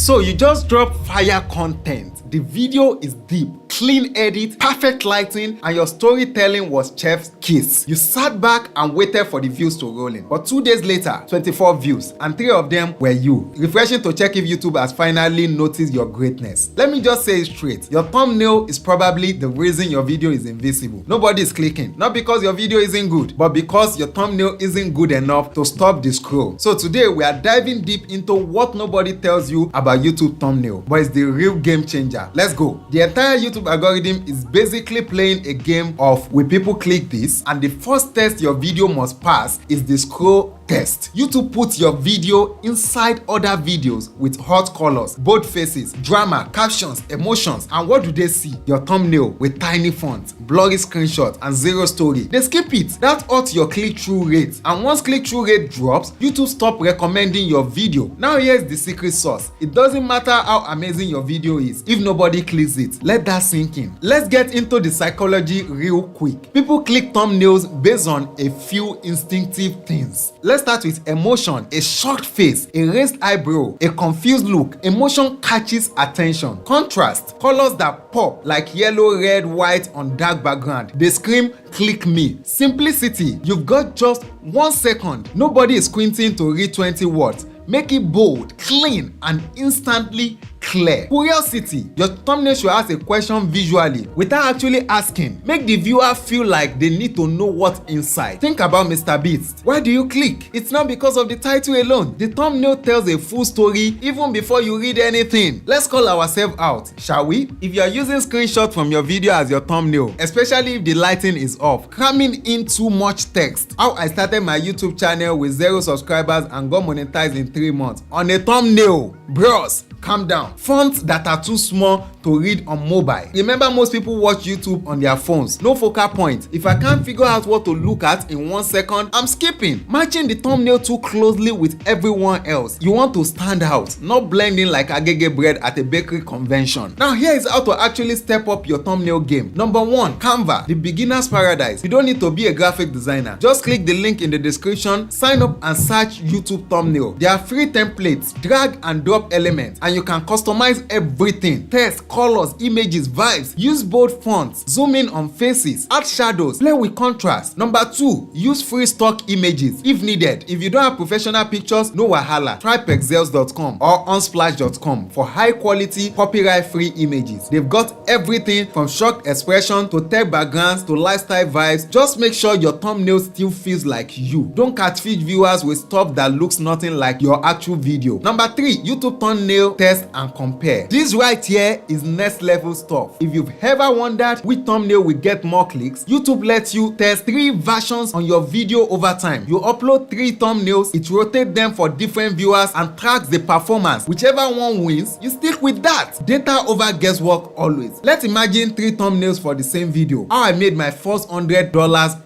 So you just drop fire content. The video is deep, clean edit, perfect lighting, and your storytelling was chef's kiss. You sat back and waited for the views to roll in. But 2 days later, 24 views, and 3 of them were you. Refreshing to check if YouTube has finally noticed your greatness. Let me just say it straight. Your thumbnail is probably the reason your video is invisible. Nobody is clicking. Not because your video isn't good, but because your thumbnail isn't good enough to stop the scroll. So today we are diving deep into what nobody tells you about YouTube thumbnail, but it's the real game changer. Let's go. The entire YouTube algorithm is basically playing a game of will people click this, and the first test your video must pass is the scroll test. YouTube puts your video inside other videos with hot colors, bold faces, drama, captions, emotions, and what do they see? Your thumbnail with tiny fonts, blurry screenshots, and zero story. They skip it. That hurts your click-through rate, and once click-through rate drops, YouTube stop recommending your video. Now here's the secret sauce. It doesn't matter how amazing your video is if nobody clicks it. Let that sink in. Let's get into the psychology real quick. People click thumbnails based on a few instinctive things. Let's start with emotion. A shocked face, a raised eyebrow, a confused look. Emotion catches attention. Contrast, colors that pop like yellow, red, white on dark background. They scream, click me. Simplicity, you've got just 1 second. Nobody is squinting to read 20 words. Make it bold, clean, and instantly clear. Curiosity, your thumbnail should ask a question visually without actually asking. Make the viewer feel like they need to know what's inside. Think about Mr. Beast. Why do you click? It's not because of the title alone. The thumbnail tells a full story even before you read anything. Let's call ourselves out, shall we? If you are using screenshots from your video as your thumbnail, especially if the lighting is off, cramming in too much text. How I started my YouTube channel with 0 subscribers and got monetized in 3 months on a thumbnail. Bros, calm down. Fonts that are too small to read on mobile. Remember, most people watch YouTube on their phones. No focal point. If I can't figure out what to look at in 1 second, I'm skipping. Matching the thumbnail too closely with everyone else. You want to stand out, not blend in like agege bread at a bakery convention. Now here is how to actually step up your thumbnail game. Number 1, Canva, the beginner's paradise. You don't need to be a graphic designer. Just click the link in the description, sign up and search YouTube thumbnail. There are free templates, drag and drop elements, and you can customize everything. Text, colors, images, vibes. Use bold fonts, zoom in on faces, add shadows, play with contrast. Number 2, use free stock images if needed. If you don't have professional pictures, no wahala. Try pexels.com or unsplash.com for high quality copyright free images. They've got everything from shocked expression to tech backgrounds to lifestyle vibes. Just make sure your thumbnail still feels like you. Don't catfish viewers with stuff that looks nothing like your actual video. Number 3, YouTube thumbnail test and compare. This right here is next level stuff. If you've ever wondered which thumbnail will get more clicks, YouTube lets you test 3 versions on your video over time. You upload 3 thumbnails, it rotates them for different viewers and tracks the performance. Whichever one wins, you stick with that. Data over guesswork always. Let's imagine 3 thumbnails for the same video. How I made my first $100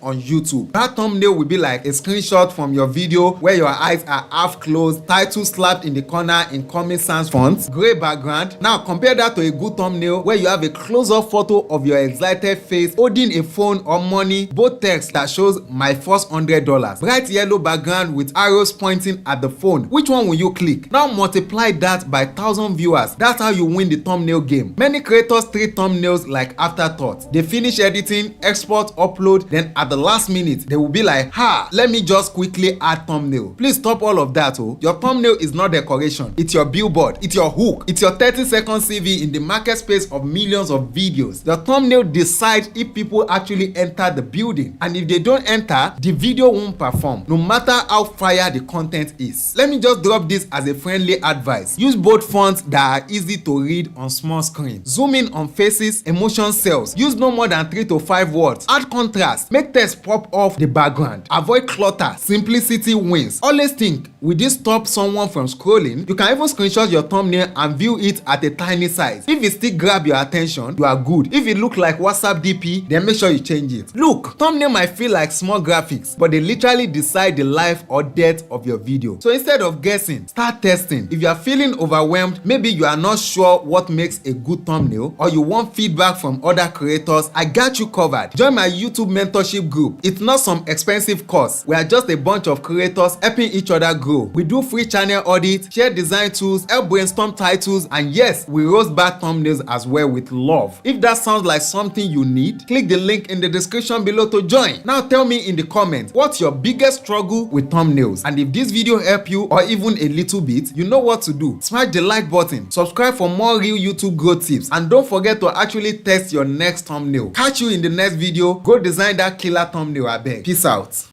on YouTube. That thumbnail will be like a screenshot from your video where your eyes are half closed, title slapped in the corner in Comic Sans fonts, gray background. Now compare that to a good thumbnail where you have a close-up photo of your excited face holding a phone or money, both text that shows my first $100, bright yellow background with arrows pointing at the phone. Which one will you click? Now multiply that by 1,000 viewers. That's how you win the thumbnail game. Many creators treat thumbnails like afterthoughts. They finish editing, export, upload, then at the last minute they will be like, ha, let me just quickly add thumbnail. Please stop all of that. Your thumbnail is not decoration. It's your billboard. It's your hook. It's your 30-second CV in the market space of millions of videos. The thumbnail decides if people actually enter the building, and if they don't enter, the video won't perform, no matter how fire the content is. Let me just drop this as a friendly advice. Use bold fonts that are easy to read on small screen. Zoom in on faces, emotion cells. Use no more than 3 to 5 words. Add contrast. Make text pop off the background. Avoid clutter. Simplicity wins. Always think, will this stop someone from scrolling? You can even screenshot your thumbnail and view it at a tiny size. If it still grab your attention, you are good. If it look like WhatsApp DP, then make sure you change it. Look, thumbnail might feel like small graphics, but they literally decide the life or death of your video. So instead of guessing, start testing. If you are feeling overwhelmed, maybe you are not sure what makes a good thumbnail, or you want feedback from other creators, I got you covered. Join my YouTube mentorship group. It's not some expensive course. We are just a bunch of creators helping each other grow grow. We do free channel audits, share design tools, help brainstorm titles, and yes, we roast bad thumbnails as well with love. If that sounds like something you need, click the link in the description below to join. Now tell me in the comments, what's your biggest struggle with thumbnails? And if this video helped you or even a little bit, you know what to do. Smash the like button, subscribe for more real YouTube growth tips, and don't forget to actually test your next thumbnail. Catch you in the next video. Go design that killer thumbnail, abeg. Peace out.